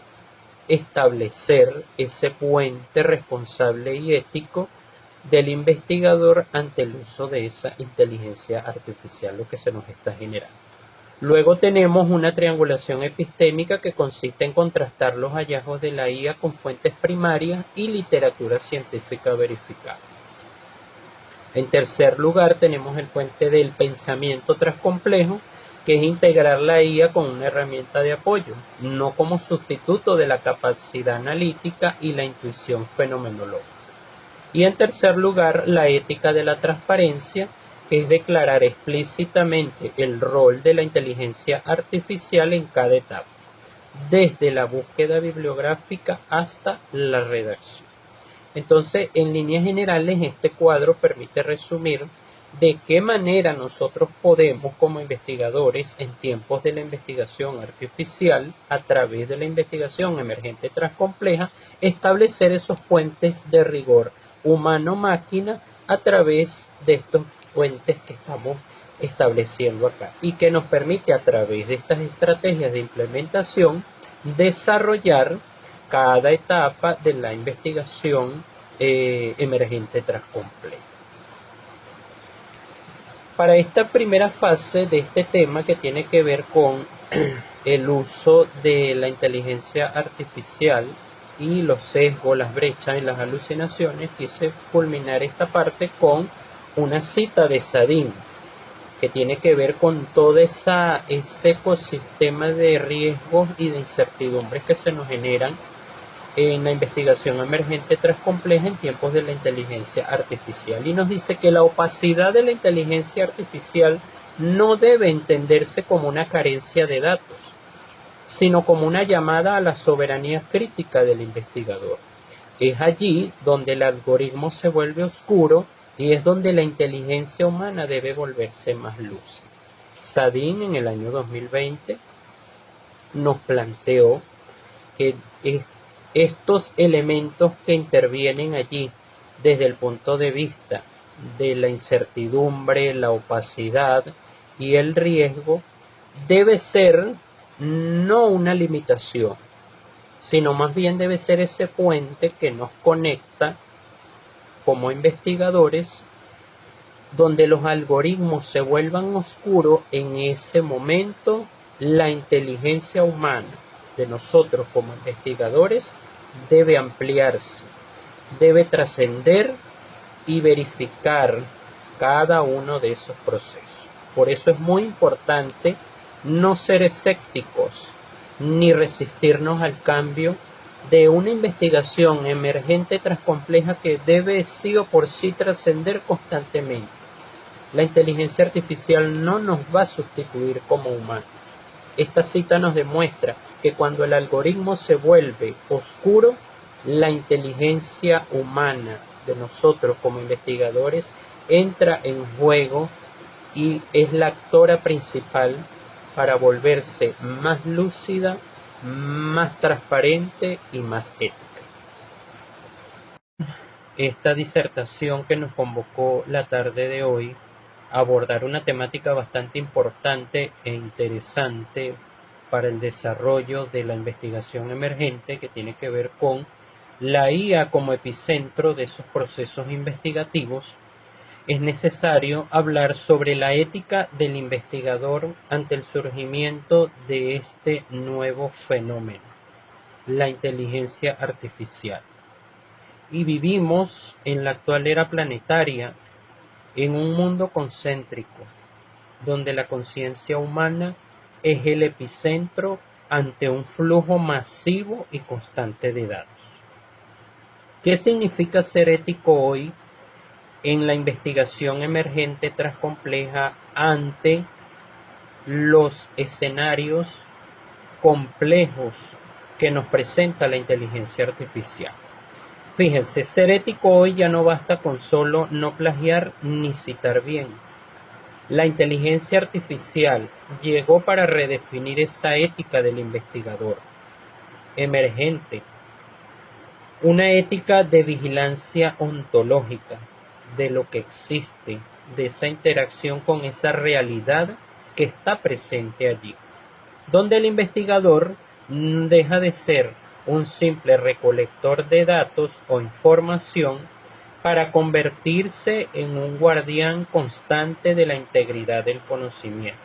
establecer ese puente responsable y ético del investigador ante el uso de esa inteligencia artificial, lo que se nos está generando. Luego tenemos una triangulación epistémica que consiste en contrastar los hallazgos de la IA con fuentes primarias y literatura científica verificada. En tercer lugar tenemos el puente del pensamiento transcomplejo, que es integrar la IA con una herramienta de apoyo, no como sustituto de la capacidad analítica y la intuición fenomenológica. Y en tercer lugar, la ética de la transparencia, que es declarar explícitamente el rol de la inteligencia artificial en cada etapa, desde la búsqueda bibliográfica hasta la redacción. Entonces, en líneas generales, este cuadro permite resumir de qué manera nosotros podemos, como investigadores, en tiempos de la investigación artificial, a través de la investigación emergente transcompleja, establecer esos puentes de rigor humano-máquina a través de estos puentes que estamos estableciendo acá y que nos permite a través de estas estrategias de implementación desarrollar cada etapa de la investigación emergente transcompleja. Para esta primera fase de este tema que tiene que ver con el uso de la inteligencia artificial y los sesgos, las brechas y las alucinaciones, quise culminar esta parte con una cita de Sadin, que tiene que ver con todo ese ecosistema de riesgos y de incertidumbres que se nos generan en la investigación emergente transcompleja en tiempos de la inteligencia artificial. Y nos dice que la opacidad de la inteligencia artificial no debe entenderse como una carencia de datos, sino como una llamada a la soberanía crítica del investigador. Es allí donde el algoritmo se vuelve oscuro y es donde la inteligencia humana debe volverse más lúcida. Sadin en el año 2020 nos planteó que estos elementos que intervienen allí desde el punto de vista de la incertidumbre, la opacidad y el riesgo debe ser no una limitación, sino más bien debe ser ese puente que nos conecta como investigadores, donde los algoritmos se vuelvan oscuros. En ese momento la inteligencia humana de nosotros como investigadores debe ampliarse, debe trascender y verificar cada uno de esos procesos. Por eso es muy importante no ser escépticos ni resistirnos al cambio de una investigación emergente transcompleja que debe sí o por sí trascender constantemente. La inteligencia artificial no nos va a sustituir como humanos. Esta cita nos demuestra que cuando el algoritmo se vuelve oscuro, la inteligencia humana de nosotros como investigadores entra en juego y es la actora principal para volverse más lúcida, más transparente y más ética. Esta disertación que nos convocó la tarde de hoy a abordar una temática bastante importante e interesante para el desarrollo de la investigación emergente, que tiene que ver con la IA como epicentro de esos procesos investigativos, es necesario hablar sobre la ética del investigador ante el surgimiento de este nuevo fenómeno, la inteligencia artificial. Y vivimos en la actual era planetaria en un mundo concéntrico, donde la conciencia humana es el epicentro ante un flujo masivo y constante de datos. ¿Qué significa ser ético hoy en la investigación emergente transcompleja ante los escenarios complejos que nos presenta la inteligencia artificial? Fíjense, ser ético hoy ya no basta con solo no plagiar ni citar bien. La inteligencia artificial llegó para redefinir esa ética del investigador emergente, una ética de vigilancia ontológica de lo que existe, de esa interacción con esa realidad que está presente allí, donde el investigador deja de ser un simple recolector de datos o información para convertirse en un guardián constante de la integridad del conocimiento.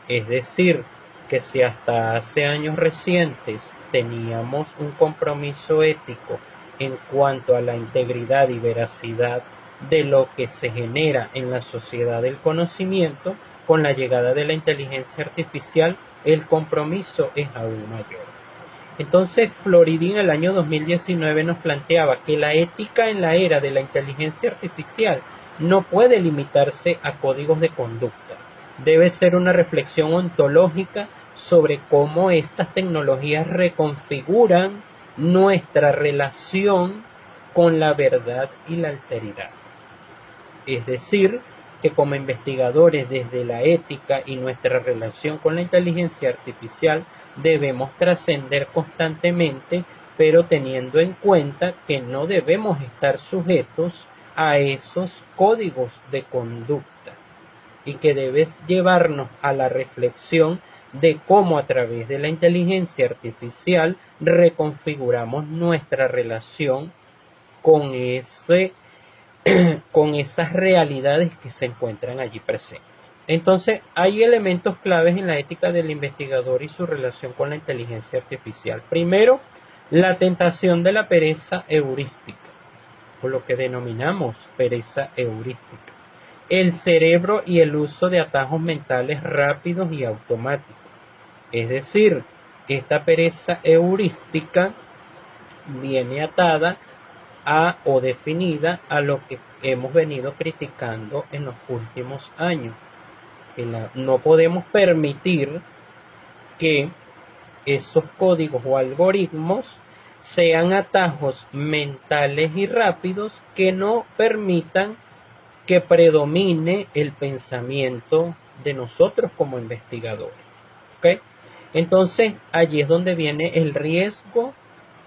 Es decir, que si hasta hace años recientes teníamos un compromiso ético en cuanto a la integridad y veracidad de lo que se genera en la sociedad del conocimiento, con la llegada de la inteligencia artificial el compromiso es aún mayor. Entonces, Floridín en el año 2019 nos planteaba que la ética en la era de la inteligencia artificial no puede limitarse a códigos de conducta. Debe ser una reflexión ontológica sobre cómo estas tecnologías reconfiguran nuestra relación con la verdad y la alteridad. Es decir, que como investigadores desde la ética y nuestra relación con la inteligencia artificial debemos trascender constantemente, pero teniendo en cuenta que no debemos estar sujetos a esos códigos de conducta y que debes llevarnos a la reflexión de cómo a través de la inteligencia artificial reconfiguramos nuestra relación con con esas realidades que se encuentran allí presentes. Entonces, hay elementos claves en la ética del investigador y su relación con la inteligencia artificial. Primero, la tentación de la pereza heurística, o lo que denominamos pereza heurística. El cerebro y el uso de atajos mentales rápidos y automáticos. Es decir, esta pereza heurística viene atada a o definida a lo que hemos venido criticando en los últimos años. No podemos permitir que esos códigos o algoritmos sean atajos mentales y rápidos que no permitan que predomine el pensamiento de nosotros como investigadores. ¿Okay? Entonces, allí es donde viene el riesgo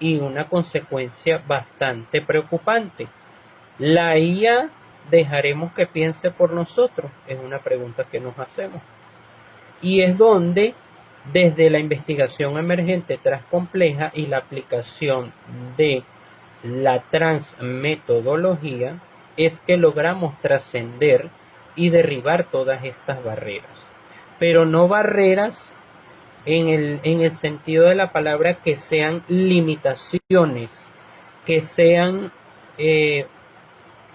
y una consecuencia bastante preocupante. ¿La IA dejaremos que piense por nosotros? Es una pregunta que nos hacemos. Y es donde, desde la investigación emergente transcompleja y la aplicación de la transmetodología, es que logramos trascender y derribar todas estas barreras. Pero no barreras en el sentido de la palabra que sean limitaciones, que sean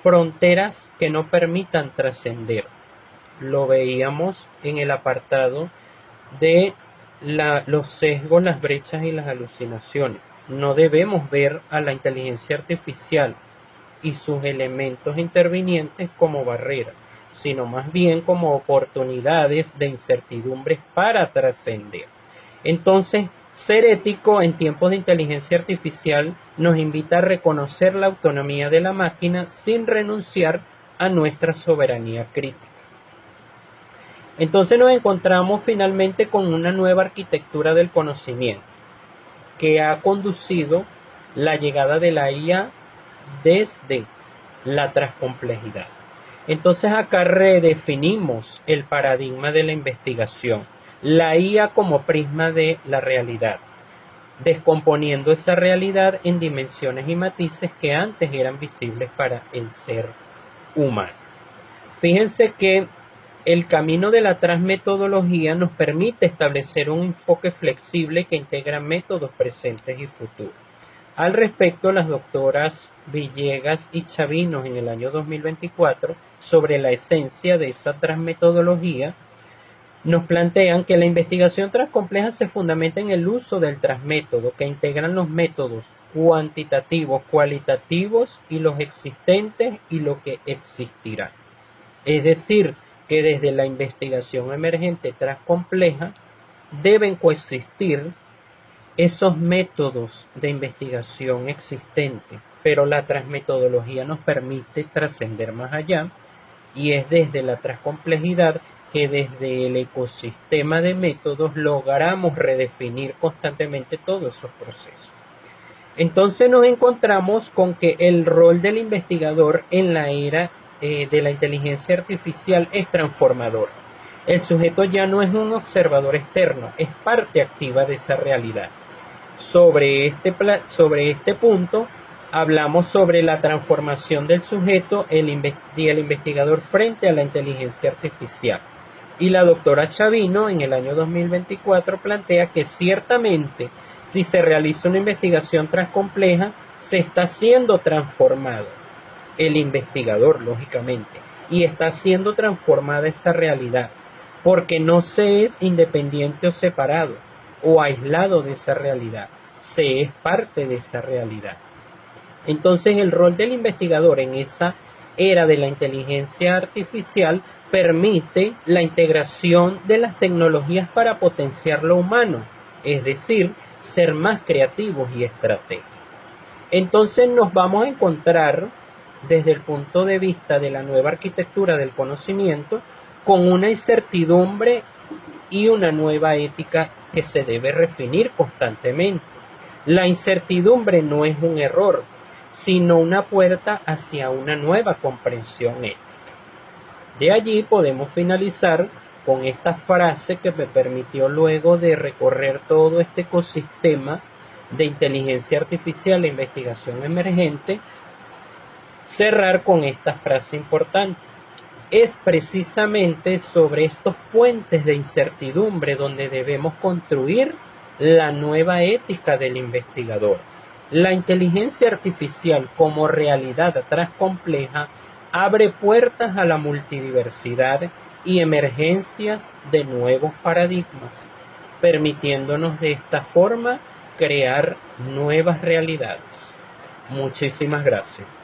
fronteras que no permitan trascender. Lo veíamos en el apartado de los sesgos, las brechas y las alucinaciones. No debemos ver a la inteligencia artificial y sus elementos intervinientes como barreras, sino más bien como oportunidades de incertidumbres para trascender. Entonces, ser ético en tiempos de inteligencia artificial nos invita a reconocer la autonomía de la máquina sin renunciar a nuestra soberanía crítica. Entonces nos encontramos finalmente con una nueva arquitectura del conocimiento que ha conducido la llegada de la IA desde la transcomplejidad. Entonces acá redefinimos el paradigma de la investigación, la IA como prisma de la realidad, descomponiendo esa realidad en dimensiones y matices que antes eran visibles para el ser humano. Fíjense que el camino de la transmetodología nos permite establecer un enfoque flexible que integra métodos presentes y futuros. Al respecto, las doctoras Villegas y Chavinos en el año 2024, sobre la esencia de esa transmetodología, nos plantean que la investigación transcompleja se fundamenta en el uso del transmétodo, que integran los métodos cuantitativos, cualitativos y los existentes y lo que existirá. Es decir, que desde la investigación emergente transcompleja deben coexistir esos métodos de investigación existentes, pero la transmetodología nos permite trascender más allá y es desde la transcomplejidad que desde el ecosistema de métodos logramos redefinir constantemente todos esos procesos. Entonces nos encontramos con que el rol del investigador en la era de la inteligencia artificial es transformador. El sujeto ya no es un observador externo, es parte activa de esa realidad. Sobre este punto hablamos sobre la transformación del sujeto y el investigador frente a la inteligencia artificial. Y la doctora Chavino en el año 2024 plantea que ciertamente si se realiza una investigación transcompleja se está siendo transformado el investigador, lógicamente, y está siendo transformada esa realidad, porque no se es independiente o separado o aislado de esa realidad, se es parte de esa realidad. Entonces el rol del investigador en esa era de la inteligencia artificial permite la integración de las tecnologías para potenciar lo humano, es decir, ser más creativos y estratégicos. Entonces nos vamos a encontrar desde el punto de vista de la nueva arquitectura del conocimiento con una incertidumbre y una nueva ética que se debe redefinir constantemente. La incertidumbre no es un error, sino una puerta hacia una nueva comprensión ética. De allí podemos finalizar con esta frase que me permitió, luego de recorrer todo este ecosistema de inteligencia artificial e investigación emergente, cerrar con esta frase importante. Es precisamente sobre estos puentes de incertidumbre donde debemos construir la nueva ética del investigador. La inteligencia artificial como realidad atrás compleja abre puertas a la multidiversidad y emergencias de nuevos paradigmas, permitiéndonos de esta forma crear nuevas realidades. Muchísimas gracias.